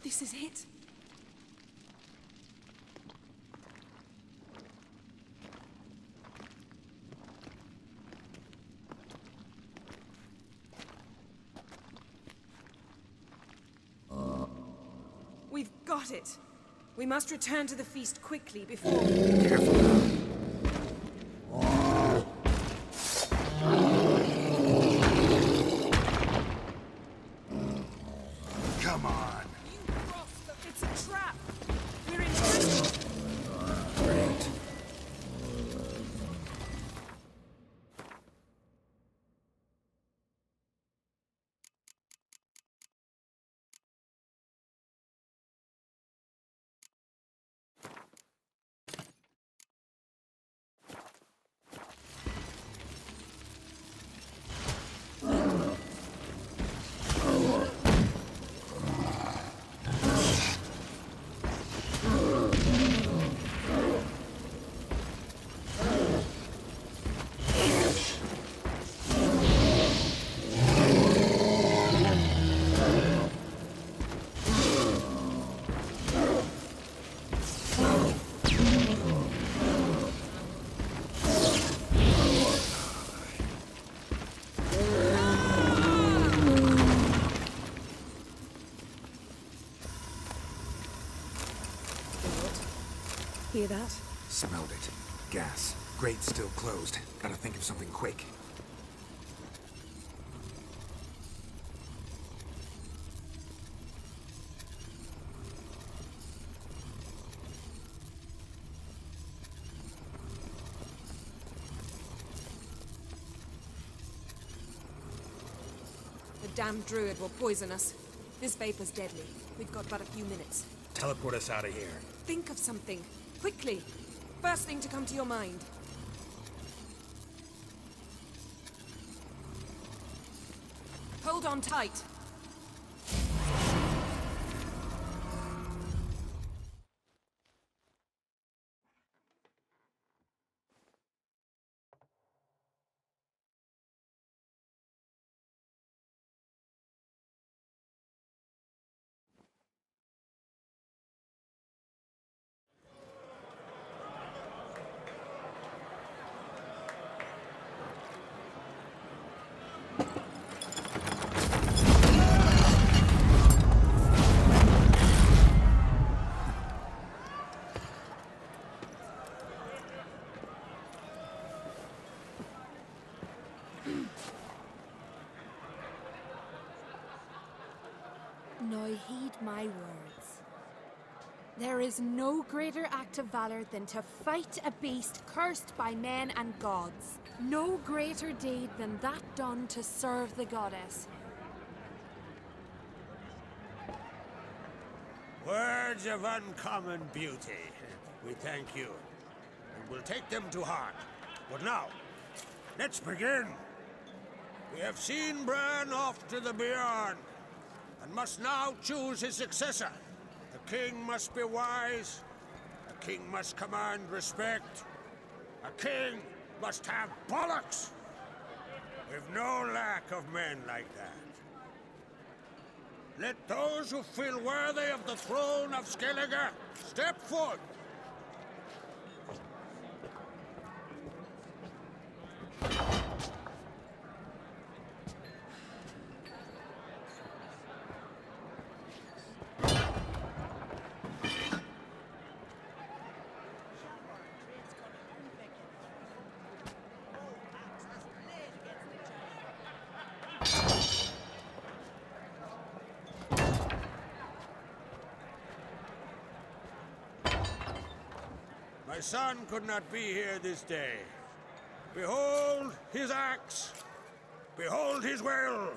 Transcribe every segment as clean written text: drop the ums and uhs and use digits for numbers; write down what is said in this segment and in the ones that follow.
This is it. We've got it. We must return to the feast quickly before... Careful now. Come on. You frost, it's a trap. We're in trouble. Great. Hear that? Smelled it. Gas. Grate still closed. Gotta think of something quick. The damned druid will poison us. This vapor's deadly. We've got but a few minutes. Teleport us out of here. Think of something. Quickly. First thing to come to your mind. Hold on tight. Now heed my words. There is no greater act of valor than to fight a beast cursed by men and gods. No greater deed than that done to serve the goddess. Words of uncommon beauty. We thank you, and we'll take them to heart. But now, let's begin. We have seen Bran off to the beyond, and must now choose his successor. The king must be wise. A king must command respect. A king must have bollocks. We've no lack of men like that. Let those who feel worthy of the throne of Skellige step forth. My son could not be here this day. Behold his axe. Behold his will.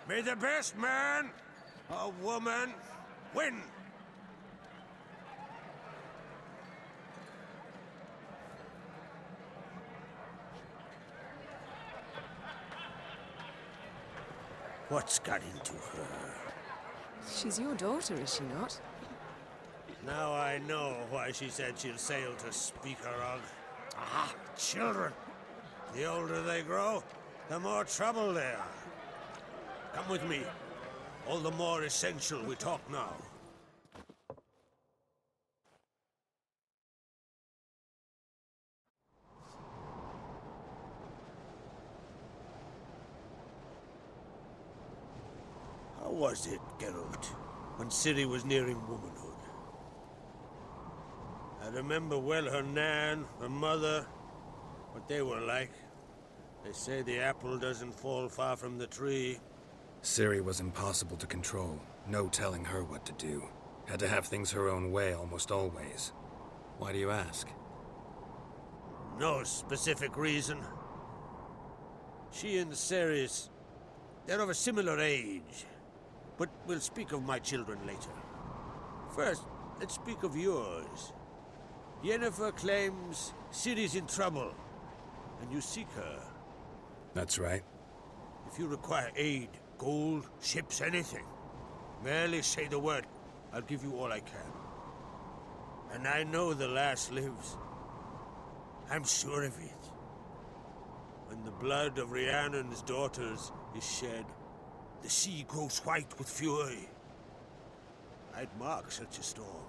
May the best man or woman win. What's got into her? She's your daughter, is she not? Now I know why she said she'll sail to Speakerog. Ah, children. The older they grow, the more trouble they are. Come with me. All the more essential we talk now. How was it, Geralt, when Ciri was nearing womanhood? I remember well her nan, her mother, what they were like. They say the apple doesn't fall far from the tree. Ciri was impossible to control. No telling her what to do. Had to have things her own way almost always. Why do you ask? No specific reason. She and Ceres, they're of a similar age. But we'll speak of my children later. First, let's speak of yours. Yennefer claims Ciri's in trouble, and you seek her. That's right. If you require aid, gold, ships, anything, merely say the word. I'll give you all I can. And I know the lass lives. I'm sure of it. When the blood of Rhiannon's daughters is shed, the sea grows white with fury. I'd mark such a storm.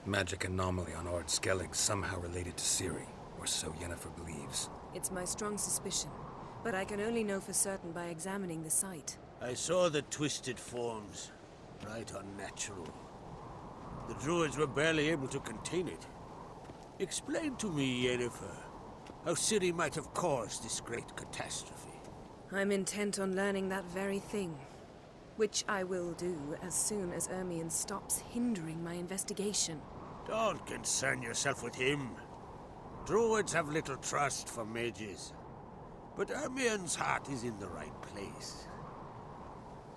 Magic anomaly on Ord Skellig somehow related to Ciri, or so Yennefer believes. It's my strong suspicion, but I can only know for certain by examining the site. I saw the twisted forms. Right unnatural. The druids were barely able to contain it. Explain to me, Yennefer, how Ciri might have caused this great catastrophe. I'm intent on learning that very thing, which I will do as soon as Ermion stops hindering my investigation. Don't concern yourself with him. Druids have little trust for mages. But Ermion's heart is in the right place.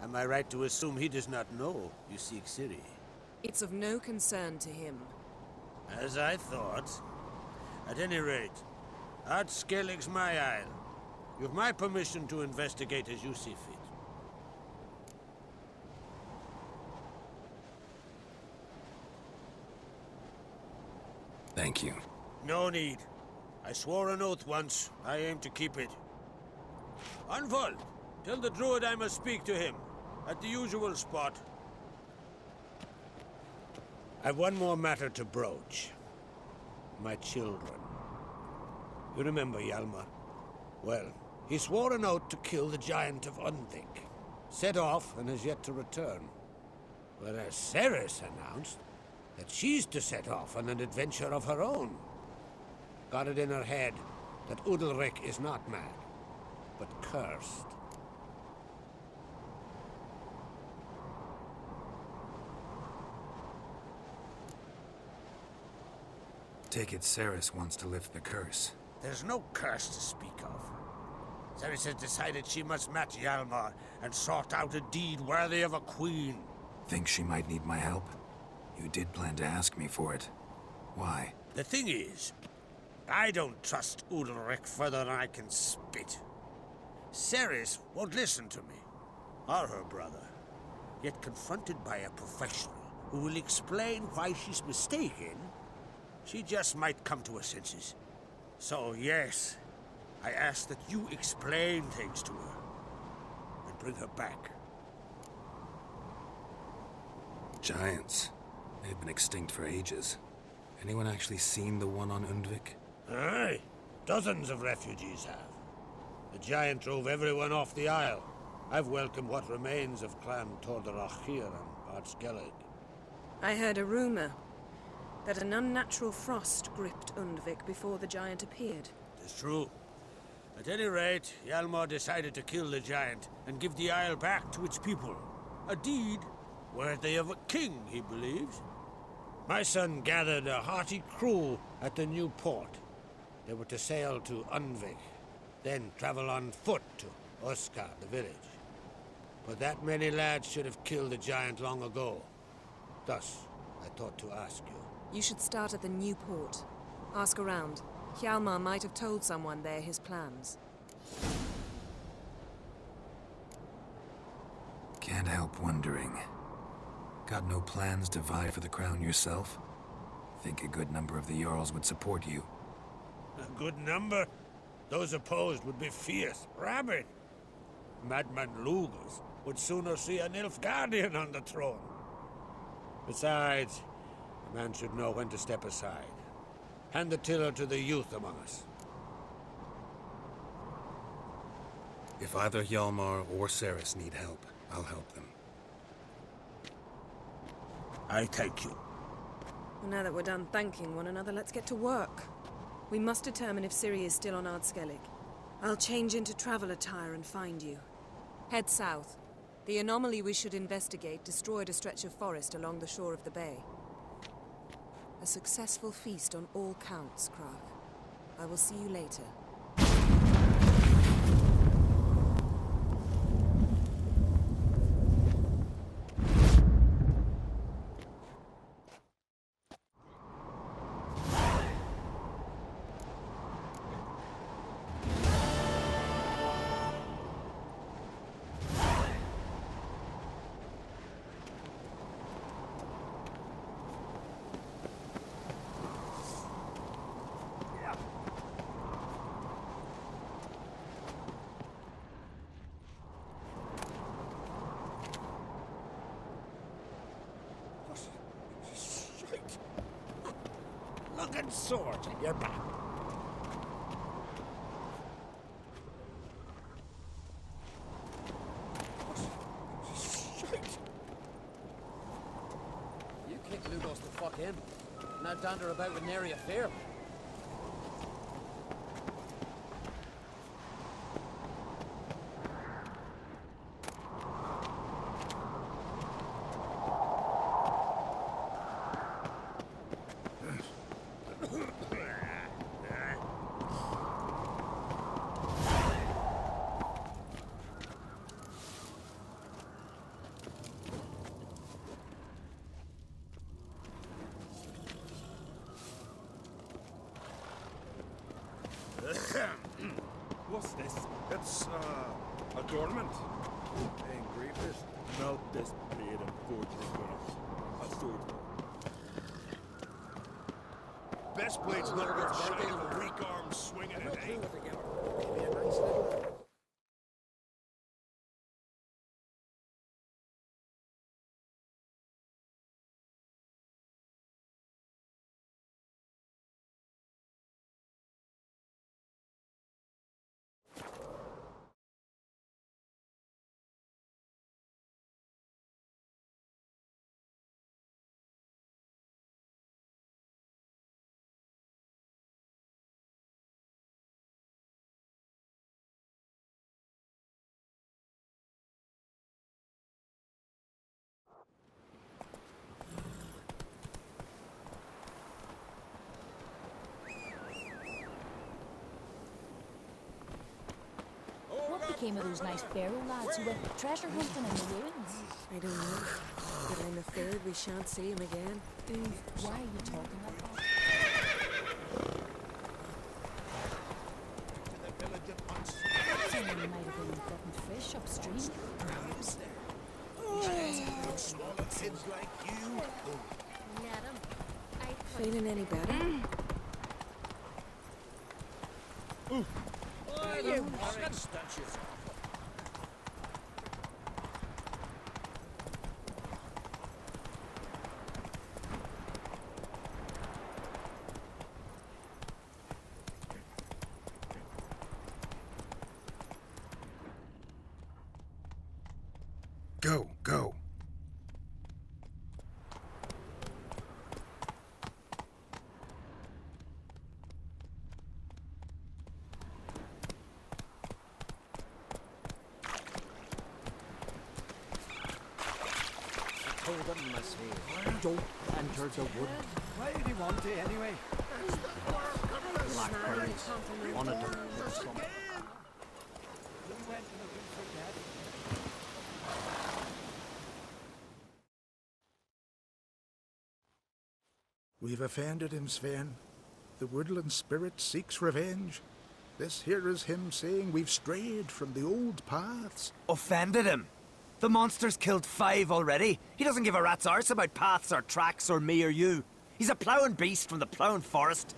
Am I right to assume he does not know you seek Ciri? It's of no concern to him. As I thought. At any rate, Ard Skellig's my isle. You have my permission to investigate as you see fit. Thank you. No need. I swore an oath once. I aim to keep it. Unfold! Tell the druid I must speak to him. At the usual spot. I've one more matter to broach. My children. You remember Hjalmar? Well, he swore an oath to kill the Giant of Undvik. Set off and has yet to return. Whereas Ceres announced that she's to set off on an adventure of her own. Got it in her head that Udalryk is not mad, but cursed. Take it Ceres wants to lift the curse. There's no curse to speak of. Ceres has decided she must match Hjalmar and sort out a deed worthy of a queen. Think she might need my help? You did plan to ask me for it. Why? The thing is, I don't trust Udalryk further than I can spit. Ceres won't listen to me, or her brother. Yet confronted by a professional who will explain why she's mistaken, she just might come to her senses. So yes, I ask that you explain things to her and bring her back. Giants. They've been extinct for ages. Anyone actually seen the one on Undvik? Aye, dozens of refugees have. The giant drove everyone off the isle. I've welcomed what remains of Clan Tordarach here on Ard Skellig. I heard a rumor that an unnatural frost gripped Undvik before the giant appeared. It's true. At any rate, Hjalmar decided to kill the giant and give the isle back to its people. A deed worthy of a king, he believes. My son gathered a hearty crew at the new port. They were to sail to Undvik. then travel on foot to Oscar, the village. But that many lads should have killed the giant long ago. Thus, I thought to ask you. You should start at the new port. Ask around. Hjalmar might have told someone there his plans. Can't help wondering. Got no plans to vie for the crown yourself? Think a good number of the Jarls would support you. A good number? Those opposed would be fierce, rabid. Madman Lugus would sooner see a Nilfgaardian on the throne. Besides, a man should know when to step aside. Hand the tiller to the youth among us. If either Hjalmar or Cerys need help, I'll help them. I thank you. Well, now that we're done thanking one another, let's get to work. We must determine if Ciri is still on Ardskellig. I'll change into travel attire and find you. Head south. The anomaly we should investigate destroyed a stretch of forest along the shore of the bay. A successful feast on all counts, Krach. I will see you later. Looking swords at your back. You kicked Lugos the fuck in. Now dander about with nary a fear. What's this? It's, adornment. Hey, Grievous, melt this blade and forge it in guns. A sword. Best blade's not worth shine of a weak arm swinging it, eh? What became of those nice Barrow lads who went treasure hunting in the ruins? I don't know, but I'm afraid we shan't see him again. Why are you talking like that? Someone might have been getting fish upstream. Perhaps. Swallowed kids like you. Let him. Feeling any better? You fucking stenches. Go, go. Told them, Miss Hale. Don't enter the wood. Why did he want it anyway? Blackberries. Wanted to put some. We've offended him, Sven. The woodland spirit seeks revenge. This here is him saying we've strayed from the old paths. Offended him? The monster's killed 5 already. He doesn't give a rat's arse about paths or tracks or me or you. He's a ploughing beast from the ploughing forest.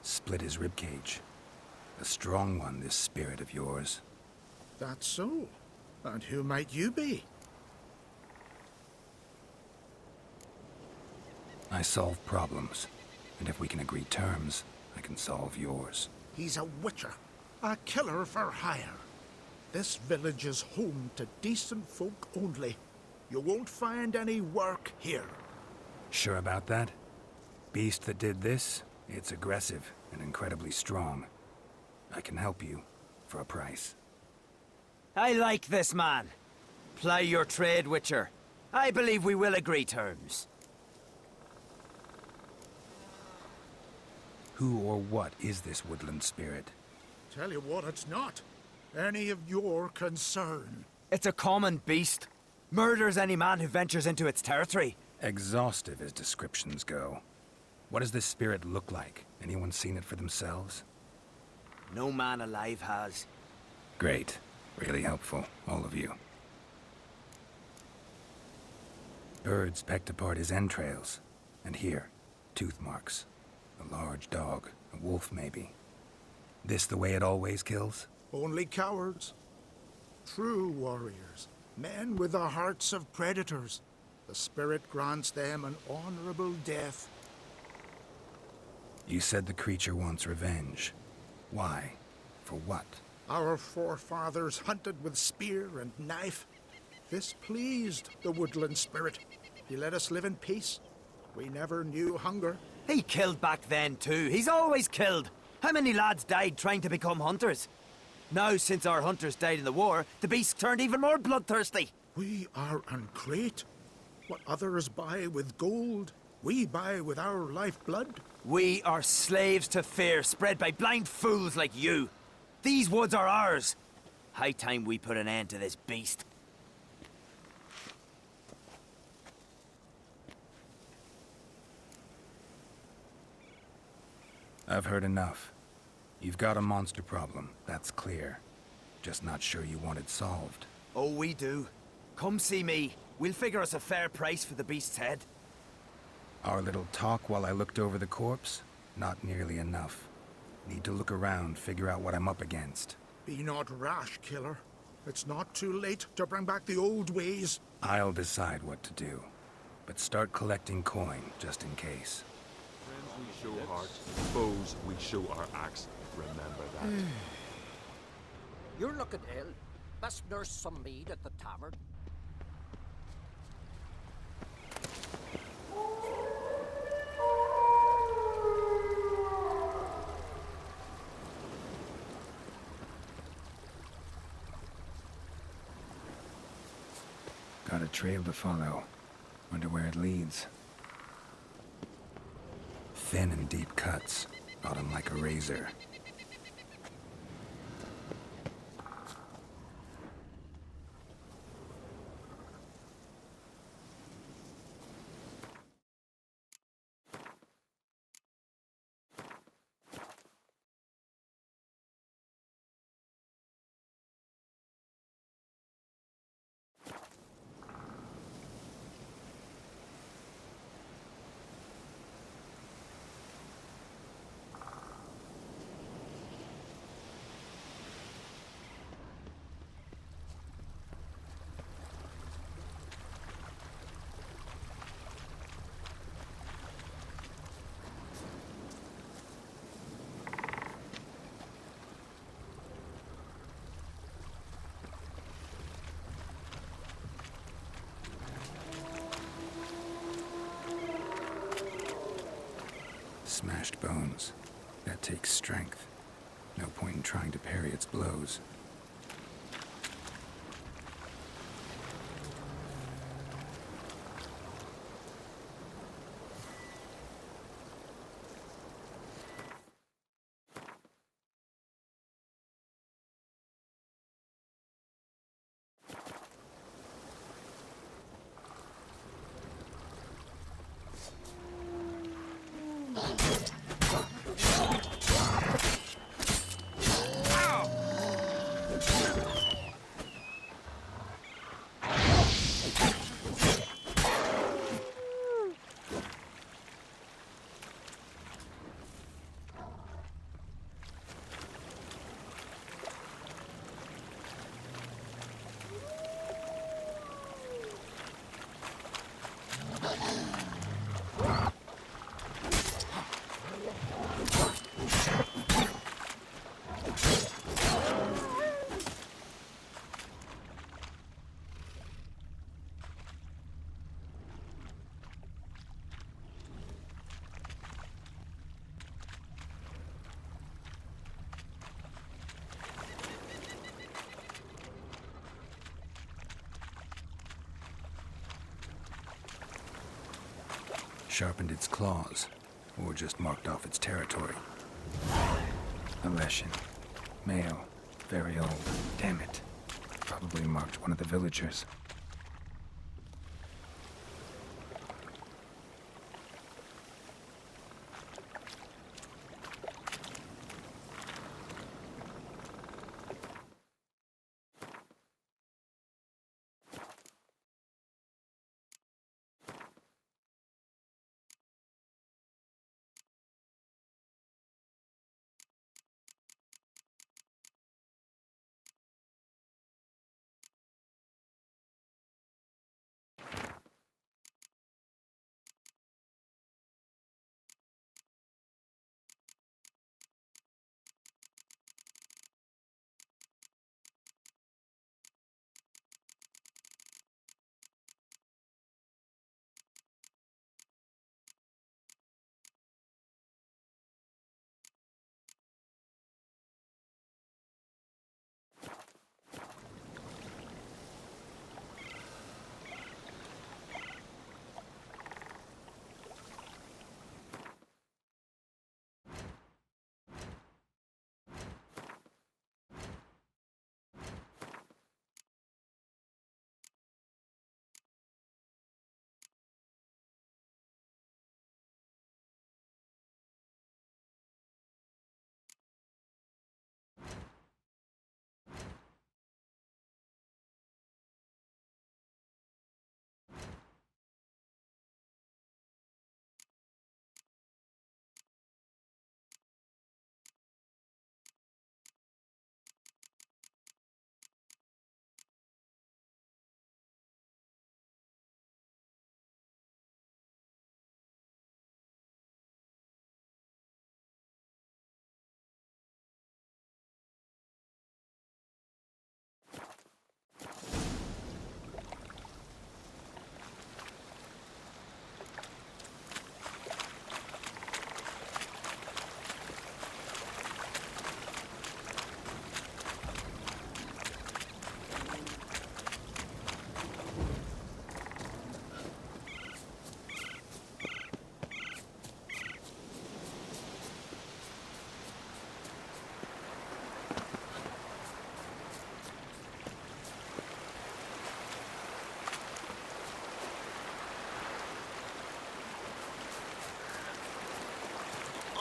Split his ribcage. A strong one, this spirit of yours. That's so. And who might you be? I solve problems. And if we can agree terms, I can solve yours. He's a witcher. A killer for hire. This village is home to decent folk only. You won't find any work here. Sure about that? Beast that did this, it's aggressive and incredibly strong. I can help you for a price. I like this man. Ply your trade, Witcher. I believe we will agree terms. Who or what is this woodland spirit? Tell you what, it's not any of your concern. It's a common beast. Murders any man who ventures into its territory. Exhaustive as descriptions go. What does this spirit look like? Anyone seen it for themselves? No man alive has. Great. Really helpful, all of you. Birds pecked apart his entrails. And here, tooth marks. A large dog, a wolf maybe. This the way it always kills? Only cowards. True warriors. Men with the hearts of predators. The spirit grants them an honorable death. You said the creature wants revenge. Why? For what? Our forefathers hunted with spear and knife. This pleased the woodland spirit. He let us live in peace. We never knew hunger. He killed back then too. He's always killed. How many lads died trying to become hunters? Now, since our hunters died in the war, the beast turned even more bloodthirsty. We are uncrate. What others buy with gold, we buy with our lifeblood. We are slaves to fear, spread by blind fools like you. These woods are ours. High time we put an end to this beast. I've heard enough. You've got a monster problem, that's clear. Just not sure you want it solved. Oh, we do. Come see me. We'll figure us a fair price for the beast's head. Our little talk while I looked over the corpse? Not nearly enough. Need to look around, figure out what I'm up against. Be not rash, killer. It's not too late to bring back the old ways. I'll decide what to do. But start collecting coin, just in case. Friends we show heart, foes we show our axe. Remember that. You're looking ill. Best nurse some mead at the tavern. Got a trail to follow. Wonder where it leads. Thin and deep cuts. Got 'em like a razor. Smashed bones. That takes strength. No point in trying to parry its blows. sharpened its claws, or just marked off its territory. A Leshen. Male. Very old. Damn it. Probably marked one of the villagers.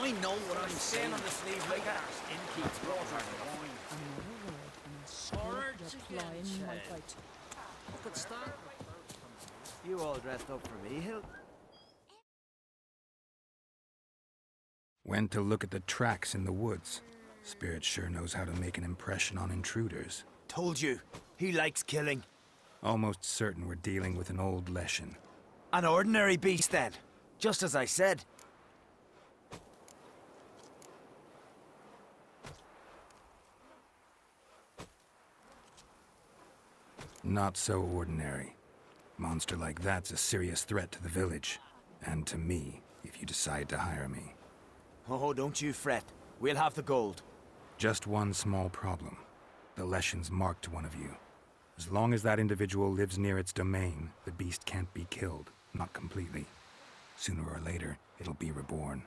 I know what I'm saying on the sleeve like that. In keeps water and wine. I could start. You all dressed up for me, Hill? Went to look at the tracks in the woods. Spirit sure knows how to make an impression on intruders. Told you. He likes killing. Almost certain we're dealing with an old Leshen. An ordinary beast, then. Just as I said. Not so ordinary. Monster like that's a serious threat to the village. And to me, if you decide to hire me. Oh, don't you fret. We'll have the gold. Just one small problem. The Leshen's marked one of you. As long as that individual lives near its domain, the beast can't be killed. Not completely. Sooner or later, it'll be reborn.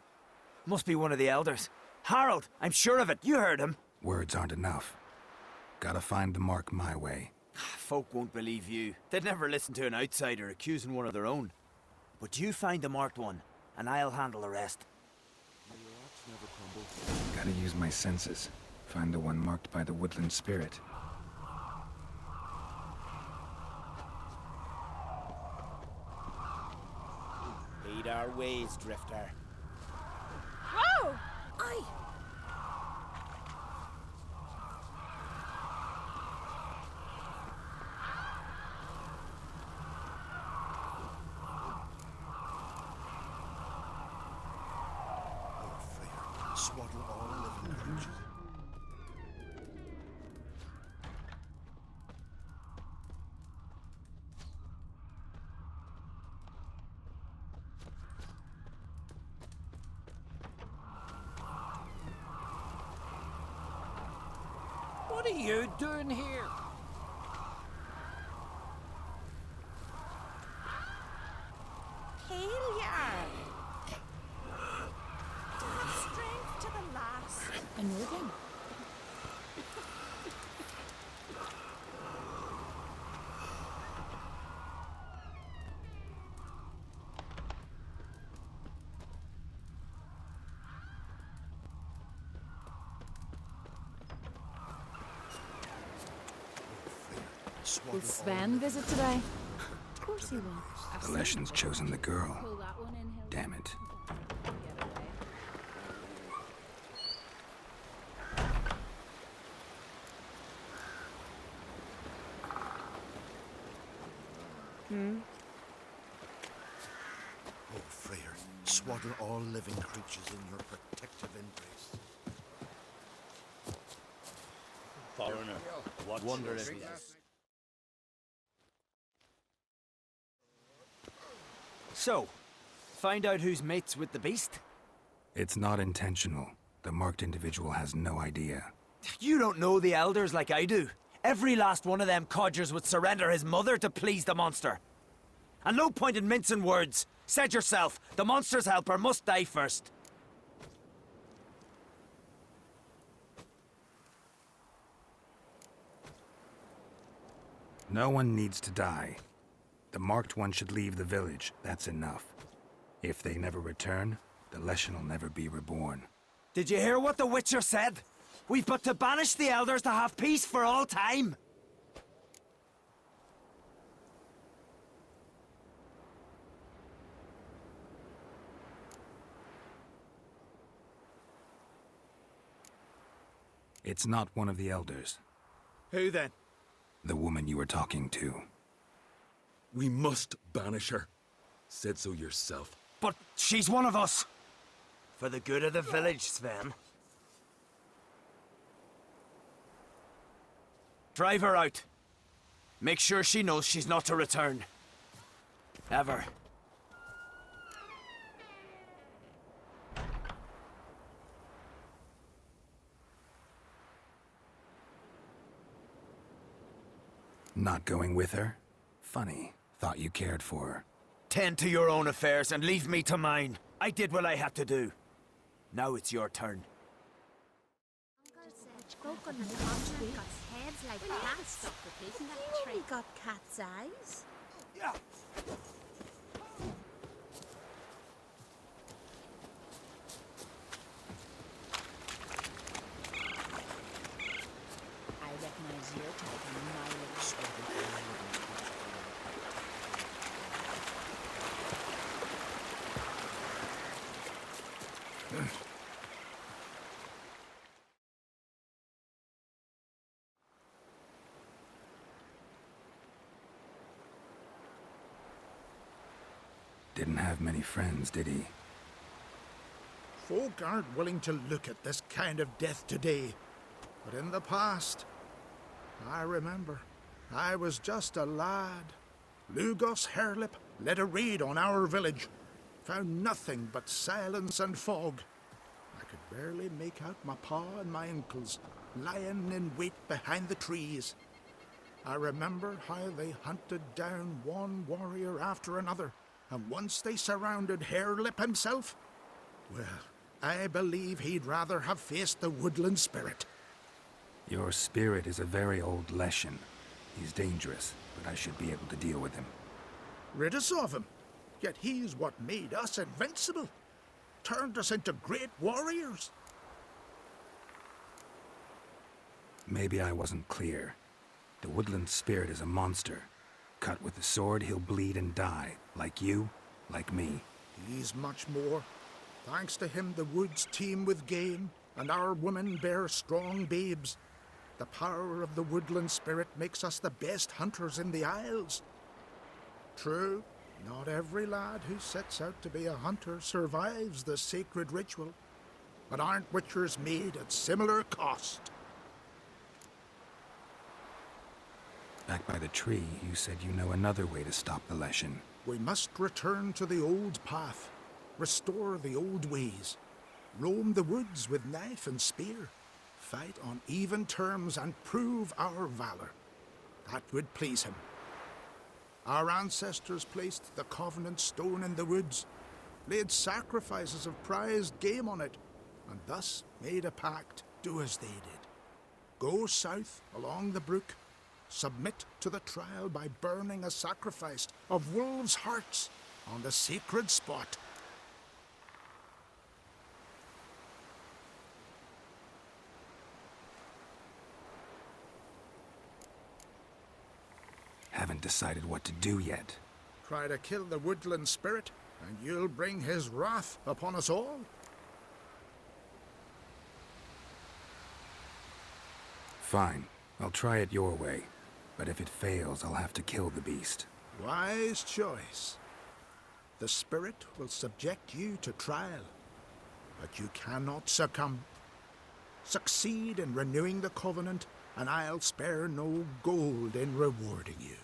Must be one of the elders. Harold! I'm sure of it. You heard him. Words aren't enough. Gotta find the mark my way. Folk won't believe you. They'd never listen to an outsider accusing one of their own. But you find the marked one, and I'll handle the rest. Gotta use my senses. Find the one marked by the woodland spirit. Lead our ways, Drifter. Whoa! Aye! Swaddle all living creatures. What are you doing here? Hilliard! A Nordling? Will Sven visit today? Of course he will. The Leshens chosen the girl. Pull that one in, he'll Damn it. get away. Oh, Freyr, swaddle all living creatures in your protective embrace. Foreigner, what wonder is this? So, find out who's mates with the beast? It's not intentional. The marked individual has no idea. You don't know the elders like I do. Every last one of them codgers would surrender his mother to please the monster. And no point in mincing words. Said yourself, the monster's helper must die first. No one needs to die. The marked one should leave the village. That's enough. If they never return, the Leshen will never be reborn. Did you hear what the Witcher said? We've but to banish the elders to have peace for all time. It's not one of the elders. Who then? The woman you were talking to. We must banish her. Said so yourself. But she's one of us. For the good of the village, Sven. Drive her out. Make sure she knows she's not to return. Ever. Not going with her? Funny. Thought you cared for her. Tend to your own affairs and leave me to mine. I did what I had to do. Now it's your turn. Heads like cats. He got cat's eyes. Yeah. I recognize your type and my little Didn't have many friends, did he? Folk aren't willing to look at this kind of death today. But in the past, I remember, I was just a lad. Lugos Herlip led a raid on our village. Found nothing but silence and fog. I could barely make out my pa and my uncles lying in wait behind the trees. I remember how they hunted down one warrior after another, and once they surrounded Herlip himself, well, I believe he'd rather have faced the woodland spirit. Your spirit is a very old Leshen. He's dangerous, but I should be able to deal with him. Rid us of him. Yet he's what made us invincible. Turned us into great warriors. Maybe I wasn't clear. The woodland spirit is a monster. Cut with the sword, he'll bleed and die. Like you, like me. He's much more. Thanks to him, the woods teem with game, and our women bear strong babes. The power of the woodland spirit makes us the best hunters in the Isles. True, not every lad who sets out to be a hunter survives the sacred ritual. But aren't witchers made at similar cost? Back by the tree, you said you know another way to stop the Leshen. We must return to the old path, restore the old ways, roam the woods with knife and spear, fight on even terms and prove our valor. That would please him. Our ancestors placed the Covenant Stone in the woods, laid sacrifices of prized game on it, and thus made a pact. do as they did. Go south along the brook, submit to the trial by burning a sacrifice of wolves' hearts on the sacred spot. Haven't decided what to do yet. Try to kill the woodland spirit, and you'll bring his wrath upon us all. Fine. I'll try it your way. But if it fails, I'll have to kill the beast. Wise choice. The spirit will subject you to trial, but you cannot succumb. Succeed in renewing the covenant, and I'll spare no gold in rewarding you.